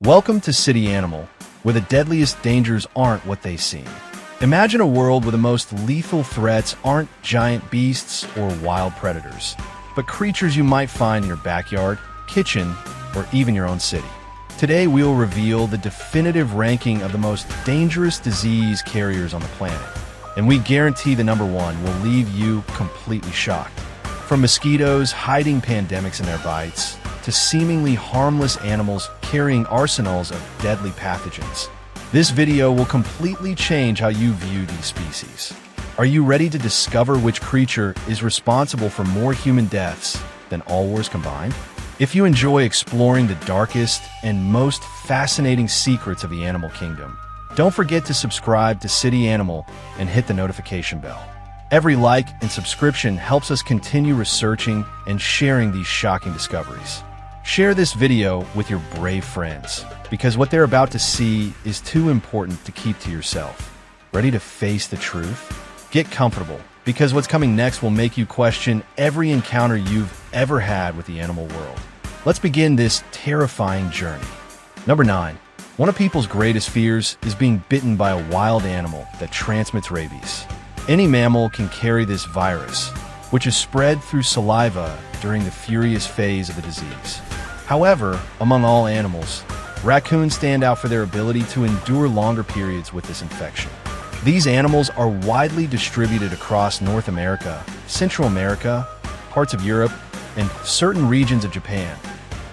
Welcome to City Animal, where the deadliest dangers aren't what they seem. Imagine a world where the most lethal threats aren't giant beasts or wild predators, but creatures you might find in your backyard, kitchen, or even your own city. Today, we'll reveal the definitive ranking of the most dangerous disease carriers on the planet, and we guarantee the number one will leave you completely shocked. From mosquitoes hiding pandemics in their bites, to seemingly harmless animals carrying arsenals of deadly pathogens. This video will completely change how you view these species. Are you ready to discover which creature is responsible for more human deaths than all wars combined? If you enjoy exploring the darkest and most fascinating secrets of the animal kingdom, don't forget to subscribe to City Animal and hit the notification bell. Every like and subscription helps us continue researching and sharing these shocking discoveries. Share this video with your brave friends, because what they're about to see is too important to keep to yourself. Ready to face the truth? Get comfortable, because what's coming next will make you question every encounter you've ever had with the animal world. Let's begin this terrifying journey. Number 9. One of people's greatest fears is being bitten by a wild animal that transmits rabies. Any mammal can carry this virus, which is spread through saliva during the furious phase of the disease. However, among all animals, raccoons stand out for their ability to endure longer periods with this infection. These animals are widely distributed across North America, Central America, parts of Europe, and certain regions of Japan,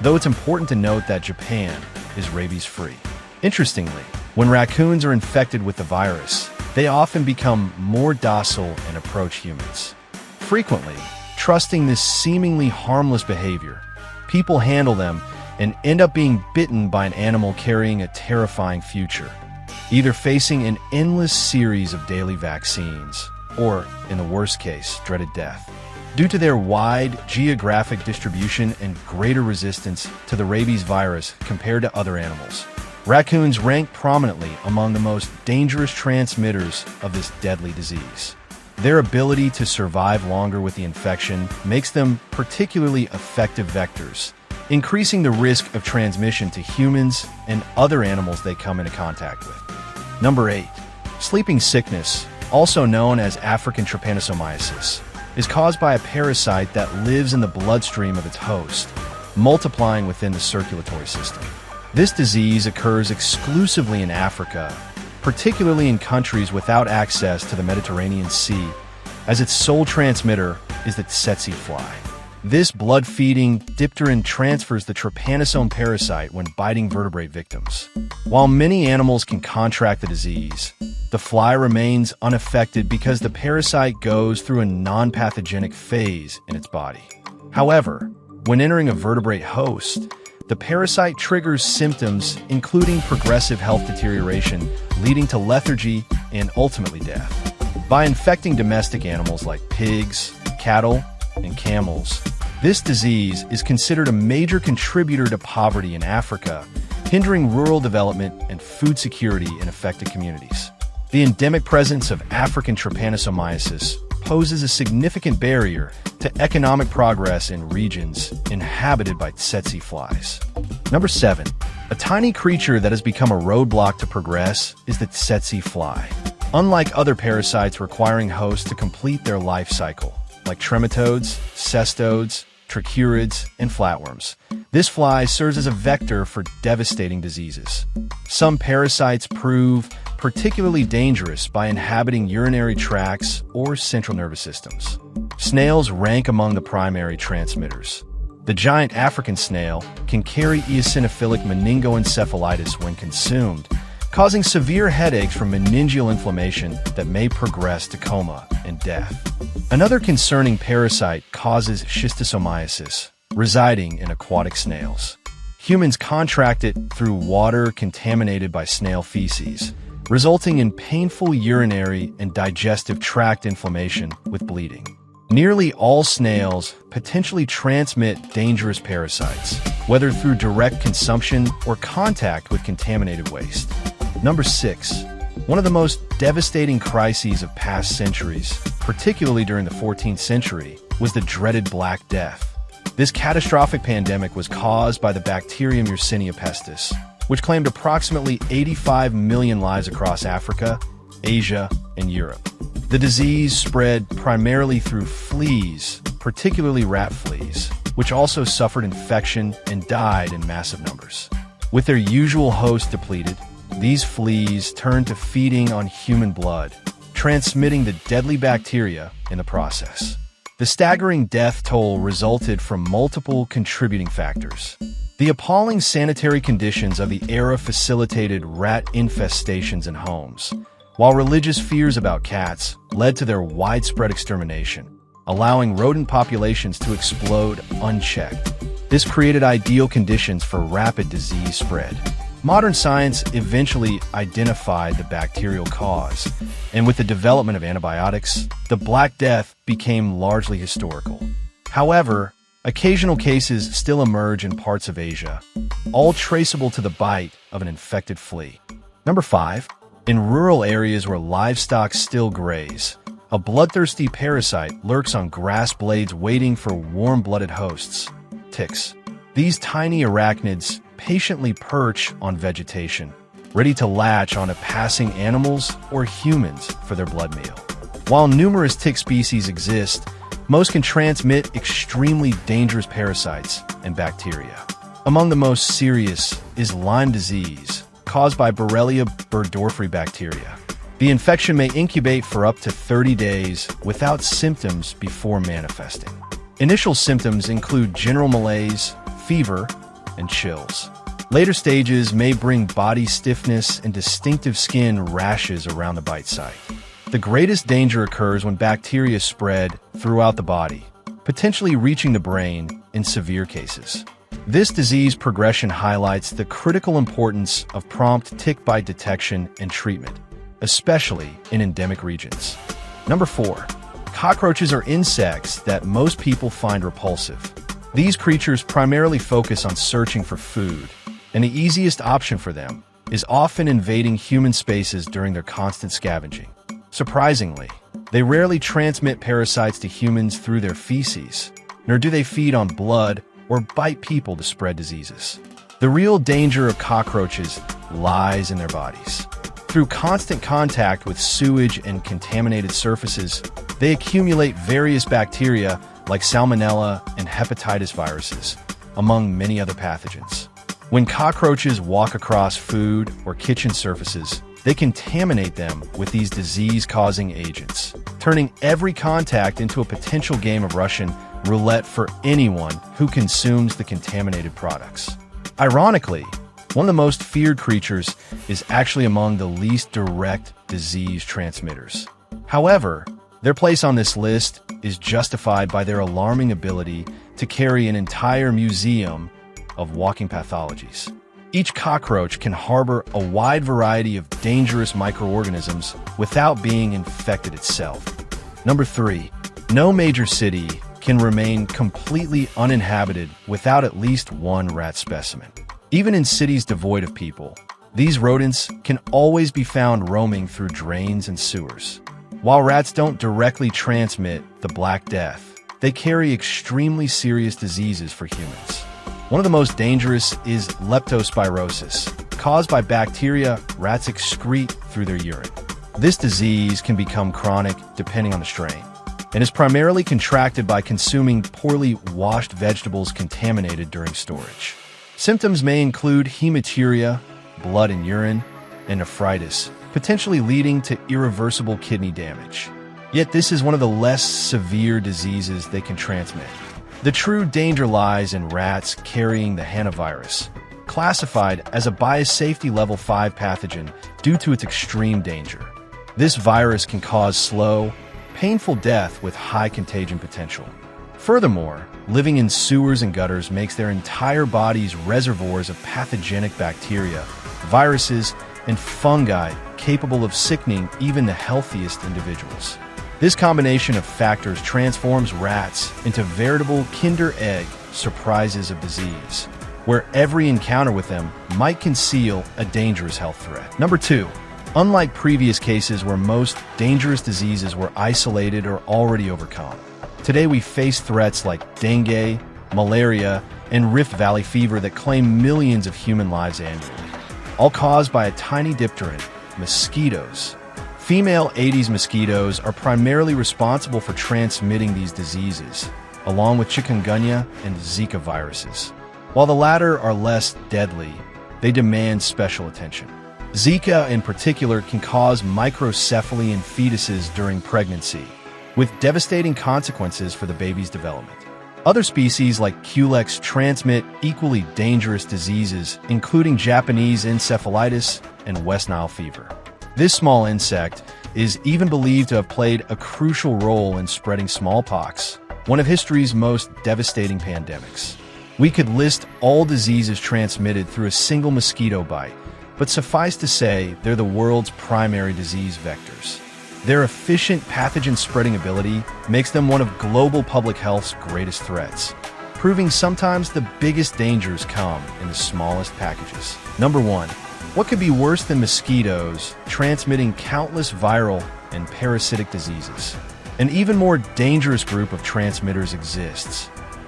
though it's important to note that Japan is rabies-free. Interestingly, when raccoons are infected with the virus, they often become more docile and approach humans. Frequently, trusting this seemingly harmless behavior, people handle them and end up being bitten by an animal carrying a terrifying future, either facing an endless series of daily vaccines or, in the worst case, dreaded death. Due to their wide geographic distribution and greater resistance to the rabies virus compared to other animals, raccoons rank prominently among the most dangerous transmitters of this deadly disease. Their ability to survive longer with the infection makes them particularly effective vectors, increasing the risk of transmission to humans and other animals they come into contact with. Number 8. Sleeping sickness, also known as African trypanosomiasis, is caused by a parasite that lives in the bloodstream of its host, multiplying within the circulatory system. This disease occurs exclusively in Africa, particularly in countries without access to the Mediterranean Sea, as its sole transmitter is the tsetse fly. This blood-feeding dipteran transfers the trypanosome parasite when biting vertebrate victims. While many animals can contract the disease, the fly remains unaffected because the parasite goes through a non-pathogenic phase in its body. However, when entering a vertebrate host, the parasite triggers symptoms including progressive health deterioration, leading to lethargy and ultimately death. By infecting domestic animals like pigs, cattle, and camels, this disease is considered a major contributor to poverty in Africa, hindering rural development and food security in affected communities. The endemic presence of African trypanosomiasis poses a significant barrier to economic progress in regions inhabited by tsetse flies. Number 7. A tiny creature that has become a roadblock to progress is the tsetse fly. Unlike other parasites requiring hosts to complete their life cycle, like trematodes, cestodes, trichurids, and flatworms, this fly serves as a vector for devastating diseases. Some parasites prove particularly dangerous by inhabiting urinary tracts or central nervous systems. Snails rank among the primary transmitters. The giant African snail can carry eosinophilic meningoencephalitis when consumed, causing severe headaches from meningeal inflammation that may progress to coma and death. Another concerning parasite causes schistosomiasis, residing in aquatic snails. Humans contract it through water contaminated by snail feces, resulting in painful urinary and digestive tract inflammation with bleeding. Nearly all snails potentially transmit dangerous parasites, whether through direct consumption or contact with contaminated waste. Number 6. One of the most devastating crises of past centuries, particularly during the 14th century, was the dreaded Black Death. This catastrophic pandemic was caused by the bacterium Yersinia pestis, which claimed approximately 85 million lives across Africa, Asia, and Europe. The disease spread primarily through fleas, particularly rat fleas, which also suffered infection and died in massive numbers. With their usual host depleted, these fleas turned to feeding on human blood, transmitting the deadly bacteria in the process. The staggering death toll resulted from multiple contributing factors. The appalling sanitary conditions of the era facilitated rat infestations in homes, while religious fears about cats led to their widespread extermination, allowing rodent populations to explode unchecked. This created ideal conditions for rapid disease spread. Modern science eventually identified the bacterial cause, and with the development of antibiotics, the Black Death became largely historical. However, occasional cases still emerge in parts of Asia, all traceable to the bite of an infected flea. Number 5. In rural areas where livestock still graze, a bloodthirsty parasite lurks on grass blades waiting for warm-blooded hosts, ticks. These tiny arachnids patiently perch on vegetation, ready to latch onto passing animals or humans for their blood meal. While numerous tick species exist, most can transmit extremely dangerous parasites and bacteria. Among the most serious is Lyme disease, caused by Borrelia burgdorferi bacteria. The infection may incubate for up to 30 days without symptoms before manifesting. Initial symptoms include general malaise, fever, and chills. Later stages may bring body stiffness and distinctive skin rashes around the bite site. The greatest danger occurs when bacteria spread throughout the body, potentially reaching the brain in severe cases. This disease progression highlights the critical importance of prompt tick bite detection and treatment, especially in endemic regions. Number 4. Cockroaches are insects that most people find repulsive. These creatures primarily focus on searching for food, and the easiest option for them is often invading human spaces during their constant scavenging. Surprisingly, they rarely transmit parasites to humans through their feces, nor do they feed on blood or bite people to spread diseases. The real danger of cockroaches lies in their bodies. Through constant contact with sewage and contaminated surfaces, they accumulate various bacteria like salmonella and hepatitis viruses, among many other pathogens. When cockroaches walk across food or kitchen surfaces, they contaminate them with these disease-causing agents, turning every contact into a potential game of Russian roulette for anyone who consumes the contaminated products. Ironically, one of the most feared creatures is actually among the least direct disease transmitters. However, their place on this list is justified by their alarming ability to carry an entire museum of walking pathologies. Each cockroach can harbor a wide variety of dangerous microorganisms without being infected itself. Number 3. No major city can remain completely uninhabited without at least one rat specimen. Even in cities devoid of people, these rodents can always be found roaming through drains and sewers. While rats don't directly transmit the Black Death, they carry extremely serious diseases for humans. One of the most dangerous is leptospirosis, caused by bacteria rats excrete through their urine. This disease can become chronic depending on the strain, and is primarily contracted by consuming poorly washed vegetables contaminated during storage. Symptoms may include hematuria, blood and urine, and nephritis, potentially leading to irreversible kidney damage. Yet this is one of the less severe diseases they can transmit. The true danger lies in rats carrying the hantavirus, classified as a biosafety level 5 pathogen due to its extreme danger. This virus can cause slow, painful death with high contagion potential. Furthermore, living in sewers and gutters makes their entire bodies reservoirs of pathogenic bacteria, viruses, and fungi capable of sickening even the healthiest individuals. This combination of factors transforms rats into veritable Kinder Egg surprises of disease, where every encounter with them might conceal a dangerous health threat. Number 2. Unlike previous cases where most dangerous diseases were isolated or already overcome, today we face threats like dengue, malaria, and Rift Valley fever that claim millions of human lives annually. all caused by a tiny dipteran, mosquitoes. Female Aedes mosquitoes are primarily responsible for transmitting these diseases, along with chikungunya and Zika viruses. While the latter are less deadly, they demand special attention. Zika, in particular, can cause microcephaly in fetuses during pregnancy, with devastating consequences for the baby's development. Other species like Culex transmit equally dangerous diseases, including Japanese encephalitis and West Nile fever. This small insect is even believed to have played a crucial role in spreading smallpox, one of history's most devastating pandemics. We could list all diseases transmitted through a single mosquito bite, but suffice to say, they're the world's primary disease vectors. Their efficient pathogen-spreading ability makes them one of global public health's greatest threats, proving sometimes the biggest dangers come in the smallest packages. Number 1. What could be worse than mosquitoes transmitting countless viral and parasitic diseases? An even more dangerous group of transmitters exists,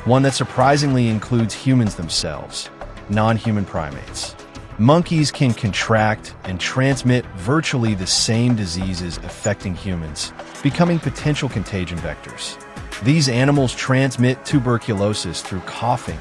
one that surprisingly includes humans themselves, non-human primates. Monkeys can contract and transmit virtually the same diseases affecting humans, becoming potential contagion vectors. These animals transmit tuberculosis through coughing,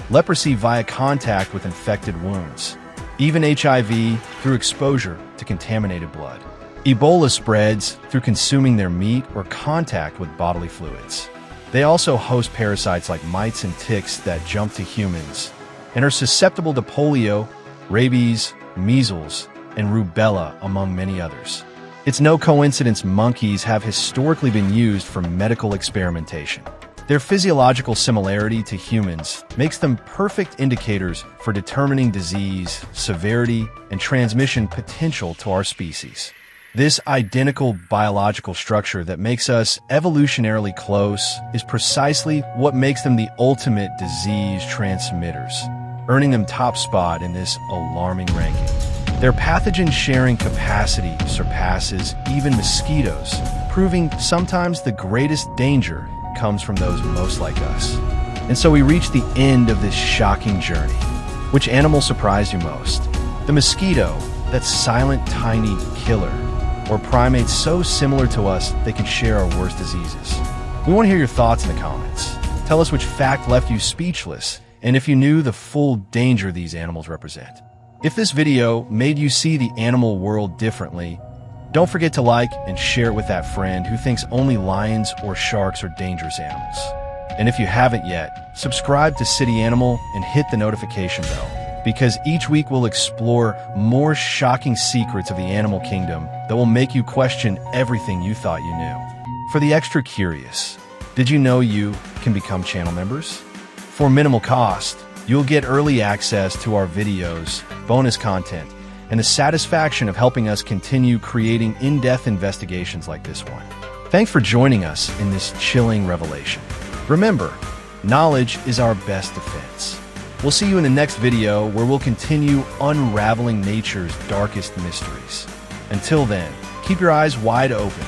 leprosy via contact with infected wounds, even HIV through exposure to contaminated blood. Ebola spreads through consuming their meat or contact with bodily fluids. They also host parasites like mites and ticks that jump to humans and are susceptible to polio, rabies, measles, and rubella, among many others. It's no coincidence monkeys have historically been used for medical experimentation. Their physiological similarity to humans makes them perfect indicators for determining disease, severity, and transmission potential to our species. This identical biological structure that makes us evolutionarily close is precisely what makes them the ultimate disease transmitters, earning them top spot in this alarming ranking. Their pathogen-sharing capacity surpasses even mosquitoes, proving sometimes the greatest danger comes from those most like us. And so we reach the end of this shocking journey. Which animal surprised you most? The mosquito, that silent, tiny killer, or primates so similar to us they can share our worst diseases? We want to hear your thoughts in the comments. Tell us which fact left you speechless, and if you knew the full danger these animals represent. If this video made you see the animal world differently, don't forget to like and share it with that friend who thinks only lions or sharks are dangerous animals. And if you haven't yet, subscribe to City Animal and hit the notification bell, because each week we'll explore more shocking secrets of the animal kingdom that will make you question everything you thought you knew. For the extra curious, did you know you can become channel members? For minimal cost, you'll get early access to our videos, bonus content, and the satisfaction of helping us continue creating in-depth investigations like this one. Thanks for joining us in this chilling revelation. Remember, knowledge is our best defense. We'll see you in the next video where we'll continue unraveling nature's darkest mysteries. Until then, keep your eyes wide open